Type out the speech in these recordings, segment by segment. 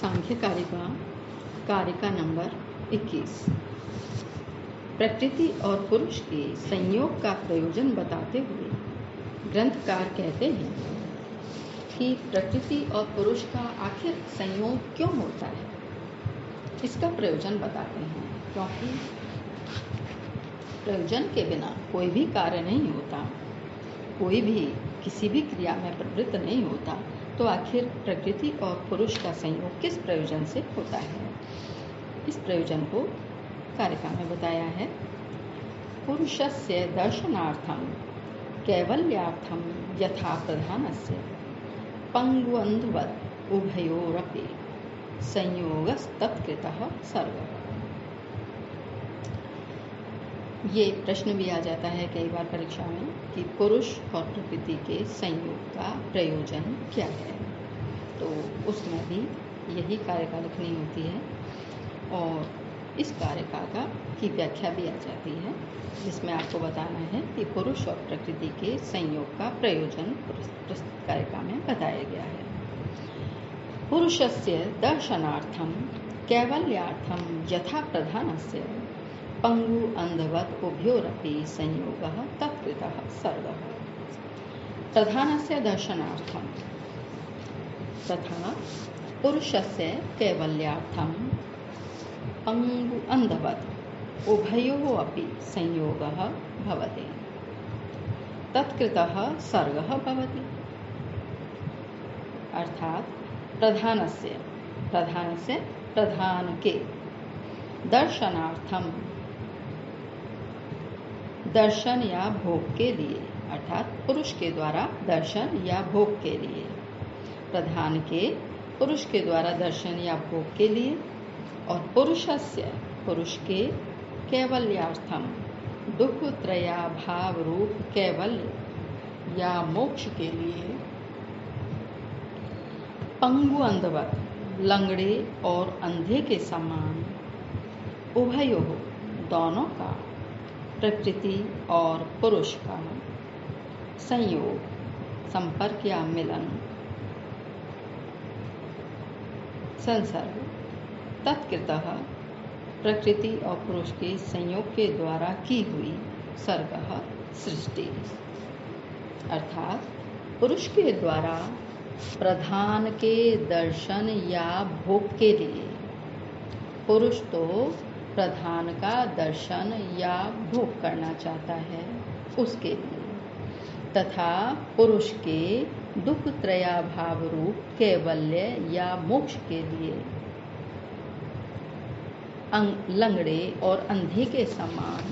सांख्य कारिका कारिका नंबर 21। प्रकृति और पुरुष के संयोग का प्रयोजन बताते हुए ग्रंथकार कहते हैं कि प्रकृति और पुरुष का आखिर संयोग क्यों होता है, इसका प्रयोजन बताते हैं। क्योंकि प्रयोजन के बिना कोई भी कार्य नहीं होता, कोई भी किसी भी क्रिया में प्रवृत्त नहीं होता, तो आखिर प्रकृति और पुरुष का संयोग किस प्रयोजन से होता है। इस प्रयोजन को कारिका में बताया है। पुरुषस्य दर्शनार्थम कैवल्यार्थम यथा प्रधानस्य पंगुअन्धवत् उभयोरपि संयोगस्तत्कृतः सर्वः। ये प्रश्न भी आ जाता है कई बार परीक्षा में कि पुरुष और प्रकृति के संयोग का प्रयोजन क्या है, तो उसमें भी यही कारिका लिखनी होती है और इस कारिका की व्याख्या भी आ जाती है, जिसमें आपको बताना है कि पुरुष और प्रकृति के संयोग का प्रयोजन प्रस्तुत कारिका में बताया गया है। पुरुषस्य दर्शनार्थम कैवल्यार्थम यथा प्रधानस्य पंगु अंधवत् उभयोरपि संयोगः तत्कृतः सर्वः। प्रधानस्य दर्शनार्थम तथा पुरुषस्य कैवल्यार्थम पंगु अंधवत् उभयोः अपि संयोगः भवति, तत्कृतः सर्गः भवति। अर्थात प्रधानस्य प्रधान के दर्शनार्थम दर्शन या भोग के लिए, अर्थात पुरुष के द्वारा दर्शन या भोग के लिए, प्रधान के पुरुष के द्वारा दर्शन या भोग के लिए, और पुरुषस्य पुरुष के कैवल्यार्थम दुख त्रयाभाव रूप कैवल्य या मोक्ष के लिए, पंगु अंधवत् लंगड़े और अंधे के समान, उभयोः दोनों का, प्रकृति और पुरुष का संयोग संपर्क या मिलन, संसर्ग, तत्कृतः प्रकृति और पुरुष के संयोग के द्वारा की हुई सर्गः सृष्टि, अर्थात पुरुष के द्वारा प्रधान के दर्शन या भोग के लिए, पुरुष तो प्रधान का दर्शन या भोग करना चाहता है उसके लिए, तथा पुरुष के दुख त्रयाभाव रूप कैवल्य या मोक्ष के लिए लंगड़े और अंधे के समान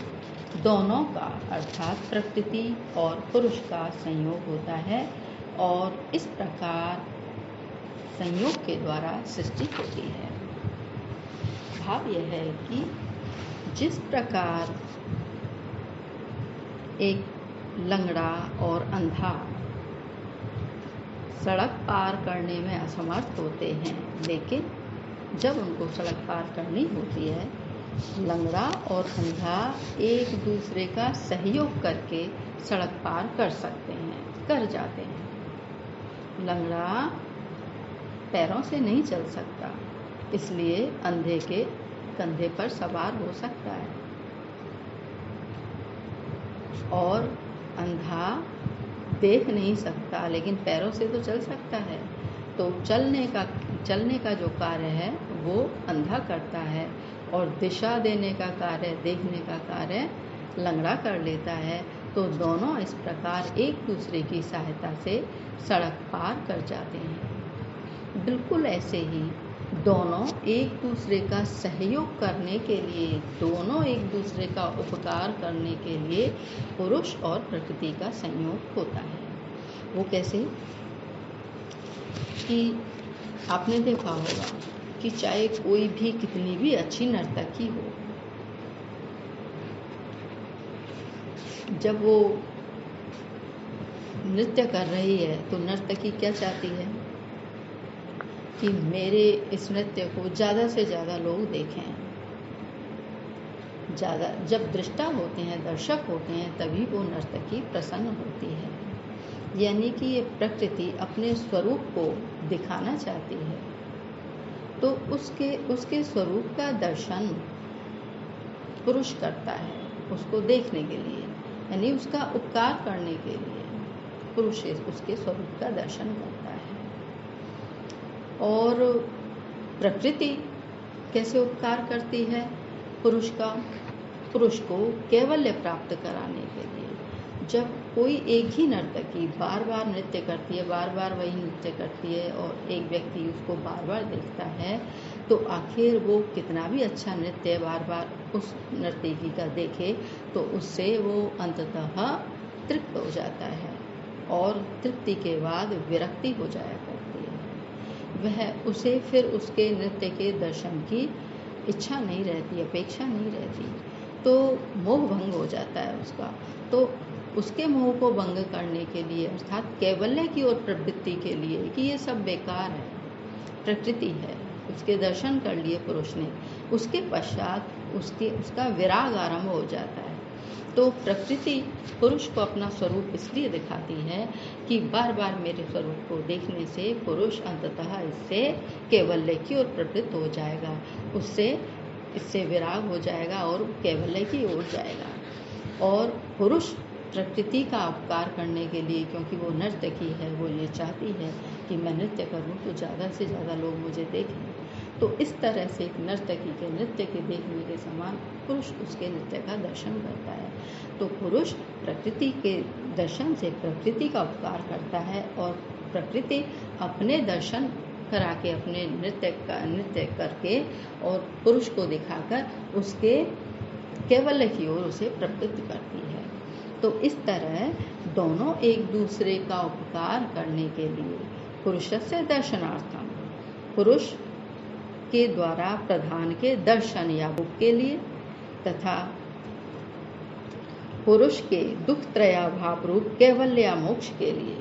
दोनों का, अर्थात प्रकृति और पुरुष का संयोग होता है, और इस प्रकार संयोग के द्वारा सृष्टि होती है। भाव यह है कि जिस प्रकार एक लंगड़ा और अंधा सड़क पार करने में असमर्थ होते हैं, लेकिन जब उनको सड़क पार करनी होती है, लंगड़ा और अंधा एक दूसरे का सहयोग करके सड़क पार कर सकते हैं, कर जाते हैं। लंगड़ा पैरों से नहीं चल सकता, इसलिए अंधे के कंधे पर सवार हो सकता है, और अंधा देख नहीं सकता लेकिन पैरों से तो चल सकता है। तो चलने का जो कार्य है वो अंधा करता है, और दिशा देने का कार्य, देखने का कार्य लंगड़ा कर लेता है। तो दोनों इस प्रकार एक दूसरे की सहायता से सड़क पार कर जाते हैं। बिल्कुल ऐसे ही दोनों एक दूसरे का सहयोग करने के लिए, दोनों एक दूसरे का उपकार करने के लिए पुरुष और प्रकृति का संयोग होता है। वो कैसे कि आपने देखा होगा कि चाहे कोई भी कितनी भी अच्छी नर्तकी हो, जब वो नृत्य कर रही है तो नर्तकी क्या चाहती है कि मेरे इस नृत्य को ज़्यादा से ज़्यादा लोग देखें। ज़्यादा जब दृष्टा होते हैं, दर्शक होते हैं, तभी वो नर्तकी प्रसन्न होती है। यानी कि ये प्रकृति अपने स्वरूप को दिखाना चाहती है, तो उसके स्वरूप का दर्शन पुरुष करता है, उसको देखने के लिए, यानी उसका उपकार करने के लिए पुरुष उसके स्वरूप का दर्शन करता है। और प्रकृति कैसे उपकार करती है पुरुष को कैवल्य प्राप्त कराने के लिए। जब कोई एक ही नर्तकी बार बार नृत्य करती है, बार बार वही नृत्य करती है और एक व्यक्ति उसको बार बार देखता है, तो आखिर वो कितना भी अच्छा नृत्य बार बार उस नर्तकी का देखे तो उससे वो अंततः तृप्त हो जाता है और तृप्ति के बाद विरक्ति हो जाया करती है। वह उसे फिर उसके नृत्य के दर्शन की इच्छा नहीं रहती, अपेक्षा नहीं रहती, तो मोह भंग हो जाता है उसका। तो उसके मोह को भंग करने के लिए, अर्थात कैवल्य की ओर प्रवृत्ति के लिए कि ये सब बेकार है, प्रकृति है, उसके दर्शन कर लिए पुरुष ने, उसके पश्चात उसका विराग आरंभ हो जाता है। तो प्रकृति पुरुष को अपना स्वरूप इसलिए दिखाती है कि बार बार मेरे स्वरूप को देखने से पुरुष अंततः इससे कैवल्य की ओर प्रवृत्त हो जाएगा, इससे विराग हो जाएगा और कैवल्य की ओर जाएगा। और पुरुष प्रकृति का उपकार करने के लिए, क्योंकि वो नर्तकी है, वो ये चाहती है कि मैं नृत्य करूं तो ज़्यादा से ज़्यादा लोग मुझे देखें, तो इस तरह से एक नर्तकी के नृत्य के देखने के समान पुरुष उसके नृत्य का दर्शन करता है। तो पुरुष प्रकृति के दर्शन से प्रकृति का उपकार करता है और प्रकृति अपने दर्शन करा के, अपने नृत्य करके और पुरुष को दिखाकर उसके कैवल्य की ओर उसे प्रवृत्त करती है। तो इस तरह दोनों एक दूसरे का उपकार करने के लिए पुरुषस्य दर्शनार्थम, पुरुष के द्वारा प्रधान के दर्शन या भोग के लिए तथा पुरुष के दुख त्रयाभाव रूप कैवल्य या मोक्ष के लिए,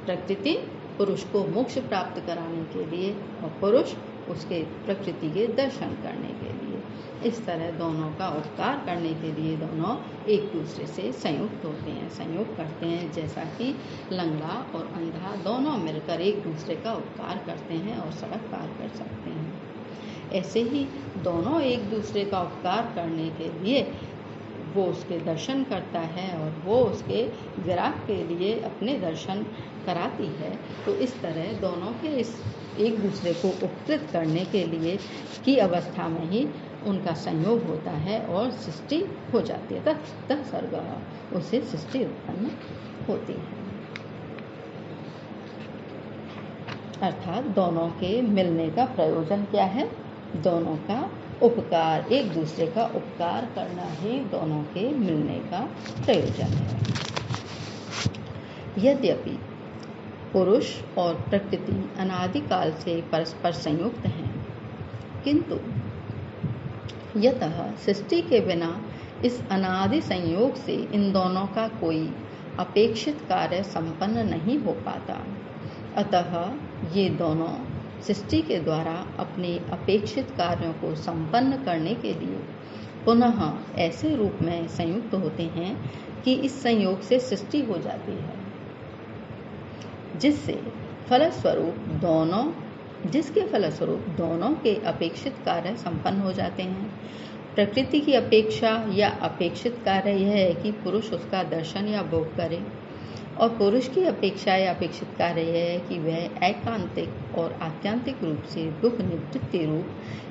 प्रकृति पुरुष को मोक्ष प्राप्त कराने के लिए और पुरुष उसके प्रकृति के दर्शन करने के लिए, इस तरह दोनों का उपकार करने के लिए दोनों एक दूसरे से संयुक्त होते हैं, संयोग करते हैं। जैसा कि लंगड़ा और अंधा दोनों मिलकर एक दूसरे का उपकार करते हैं और सड़क पार कर सकते हैं, ऐसे ही दोनों एक दूसरे का उपकार करने के लिए वो उसके दर्शन करता है और वो उसके विराग के लिए अपने दर्शन कराती है। तो इस तरह दोनों के इस एक दूसरे को उपकृत करने के लिए की अवस्था में ही उनका संयोग होता है और सृष्टि हो जाती है, ततः सर्ग, उससे सृष्टि उत्पन्न होती है। अर्थात दोनों के मिलने का प्रयोजन क्या है? दोनों का उपकार, एक दूसरे का उपकार करना ही दोनों के मिलने का प्रयोजन है। यद्यपि पुरुष और प्रकृति अनादिकाल से परस्पर संयुक्त हैं, किंतु यतः सृष्टि के बिना इस अनादि संयोग से इन दोनों का कोई अपेक्षित कार्य संपन्न नहीं हो पाता। अतः ये दोनों सृष्टि के द्वारा अपने अपेक्षित कार्यों को संपन्न करने के लिए पुनः ऐसे रूप में संयुक्त होते हैं कि इस संयोग से सृष्टि हो जाती है, जिसके फलस्वरूप दोनों के अपेक्षित कार्य संपन्न हो जाते हैं। प्रकृति की अपेक्षा या अपेक्षित कार्य यह है कि पुरुष उसका दर्शन या भोग करे, और पुरुष की अपेक्षा या अपेक्षित कार्य यह है कि वह एकांतिक और आत्यांतिक रूप से दुख निवृत्ति रूप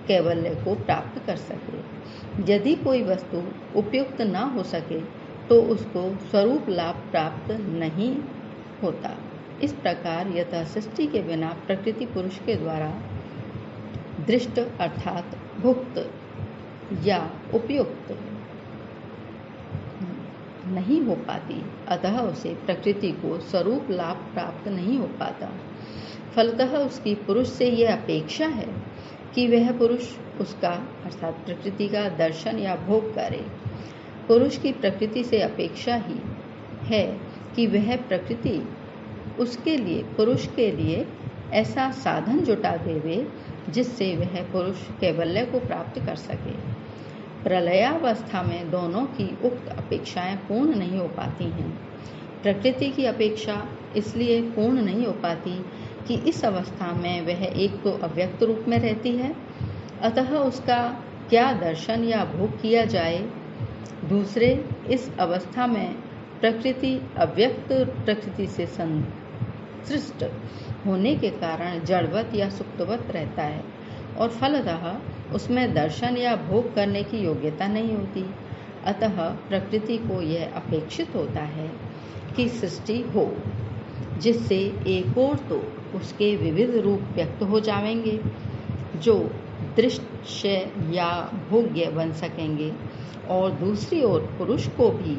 कैवल्य को प्राप्त कर सके। यदि कोई वस्तु उपयुक्त न हो सके तो उसको स्वरूप लाभ प्राप्त नहीं होता। इस प्रकार यथा सृष्टि के बिना प्रकृति पुरुष के द्वारा दृष्ट अर्थात भुक्त या उपयुक्त नहीं हो पाती, अतः उसे प्रकृति को स्वरूप लाभ प्राप्त नहीं हो पाता। फलतः उसकी पुरुष से यह अपेक्षा है कि वह पुरुष उसका अर्थात प्रकृति का दर्शन या भोग करे। पुरुष की प्रकृति से अपेक्षा ही है कि वह प्रकृति उसके लिए, पुरुष के लिए ऐसा साधन जुटा देवे जिससे वह पुरुष कैवल्य को प्राप्त कर सके। प्रलयावस्था में दोनों की उक्त अपेक्षाएं पूर्ण नहीं हो पाती हैं। प्रकृति की अपेक्षा इसलिए पूर्ण नहीं हो पाती कि इस अवस्था में वह एक तो अव्यक्त रूप में रहती है, अतः उसका क्या दर्शन या भोग किया जाए। दूसरे, इस अवस्था में प्रकृति अव्यक्त प्रकृति से संसृष्ट होने के कारण जड़वत या सुप्तवत रहता है और फलतः उसमें दर्शन या भोग करने की योग्यता नहीं होती। अतः प्रकृति को यह अपेक्षित होता है कि सृष्टि हो, जिससे एक ओर तो उसके विविध रूप व्यक्त हो जाएंगे जो दृश्य या भोग्य बन सकेंगे, और दूसरी ओर पुरुष को भी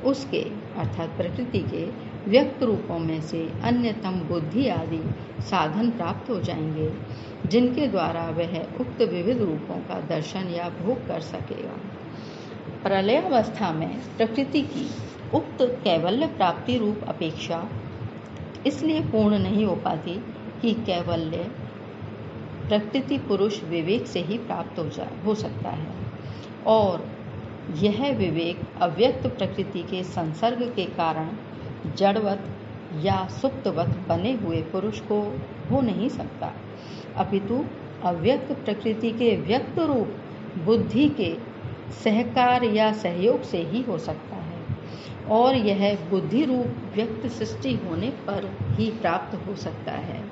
उसके अर्थात प्रकृति के व्यक्त रूपों में से अन्यतम बुद्धि आदि साधन प्राप्त हो जाएंगे, जिनके द्वारा वह उक्त विविध रूपों का दर्शन या भोग कर सकेगा। प्रलयावस्था में प्रकृति की उक्त कैवल्य प्राप्ति रूप अपेक्षा इसलिए पूर्ण नहीं हो पाती कि कैवल्य प्रकृति पुरुष विवेक से ही प्राप्त हो सकता है, और यह विवेक अव्यक्त प्रकृति के संसर्ग के कारण जड़वत या सुप्तवत बने हुए पुरुष को हो नहीं सकता, अपितु अव्यक्त प्रकृति के व्यक्त रूप बुद्धि के सहकार या सहयोग से ही हो सकता है, और यह बुद्धि रूप व्यक्त सृष्टि होने पर ही प्राप्त हो सकता है।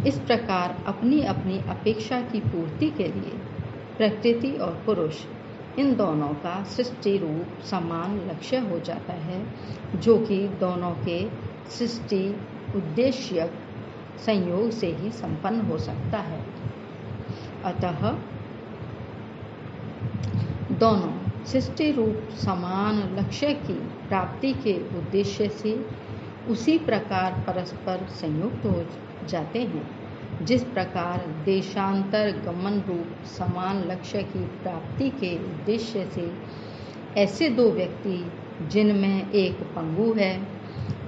इस प्रकार अपनी अपनी अपेक्षा की पूर्ति के लिए प्रकृति और पुरुष इन दोनों का सृष्टि रूप समान लक्ष्य हो जाता है, जो कि दोनों के सृष्टि उद्देश्य संयोग से ही संपन्न हो सकता है। अतः दोनों सृष्टि रूप समान लक्ष्य की प्राप्ति के उद्देश्य से उसी प्रकार परस्पर संयुक्त हो जाते हैं, जिस प्रकार देशांतर गमन रूप समान लक्ष्य की प्राप्ति के उद्देश्य से ऐसे दो व्यक्ति जिनमें एक पंगु है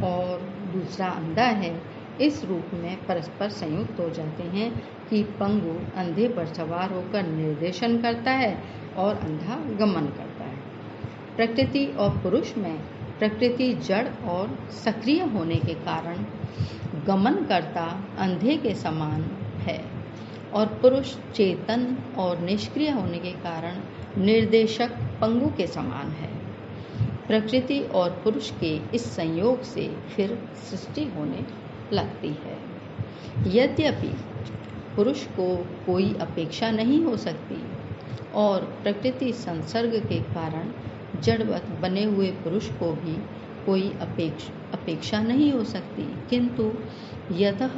और दूसरा अंधा है, इस रूप में परस्पर संयुक्त हो जाते हैं कि पंगु अंधे पर सवार होकर निर्देशन करता है और अंधा गमन करता है। प्रकृति और पुरुष में प्रकृति जड़ और सक्रिय होने के कारण गमनकर्ता अंधे के समान है, और पुरुष चेतन और निष्क्रिय होने के कारण निर्देशक पंगु के समान है। प्रकृति और पुरुष के इस संयोग से फिर सृष्टि होने लगती है। यद्यपि पुरुष को कोई अपेक्षा नहीं हो सकती और प्रकृति संसर्ग के कारण जड़वत बने हुए पुरुष को भी कोई अपेक्षा नहीं हो सकती, किंतु यतः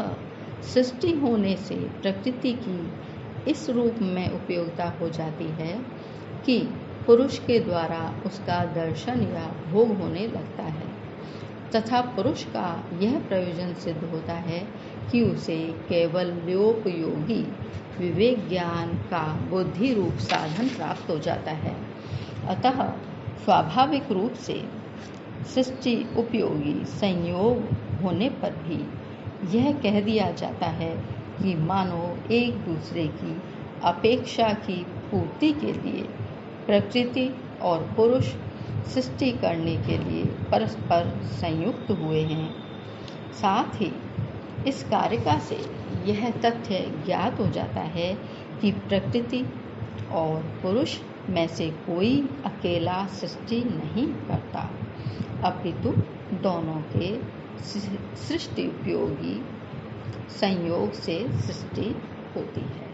सृष्टि होने से प्रकृति की इस रूप में उपयोगिता हो जाती है कि पुरुष के द्वारा उसका दर्शन या भोग होने लगता है, तथा पुरुष का यह प्रयोजन सिद्ध होता है कि उसे केवलोपयोगी विवेक ज्ञान का बुद्धि रूप साधन प्राप्त हो जाता है। अतः स्वाभाविक रूप से सृष्टि उपयोगी संयोग होने पर भी यह कह दिया जाता है कि मानो एक दूसरे की अपेक्षा की पूर्ति के लिए प्रकृति और पुरुष सृष्टि करने के लिए परस्पर संयुक्त हुए हैं। साथ ही इस कारिका से यह तथ्य ज्ञात हो जाता है कि प्रकृति और पुरुष में से कोई अकेला सृष्टि नहीं करता, अपितु दोनों के सृष्टि उपयोगी संयोग से सृष्टि होती है।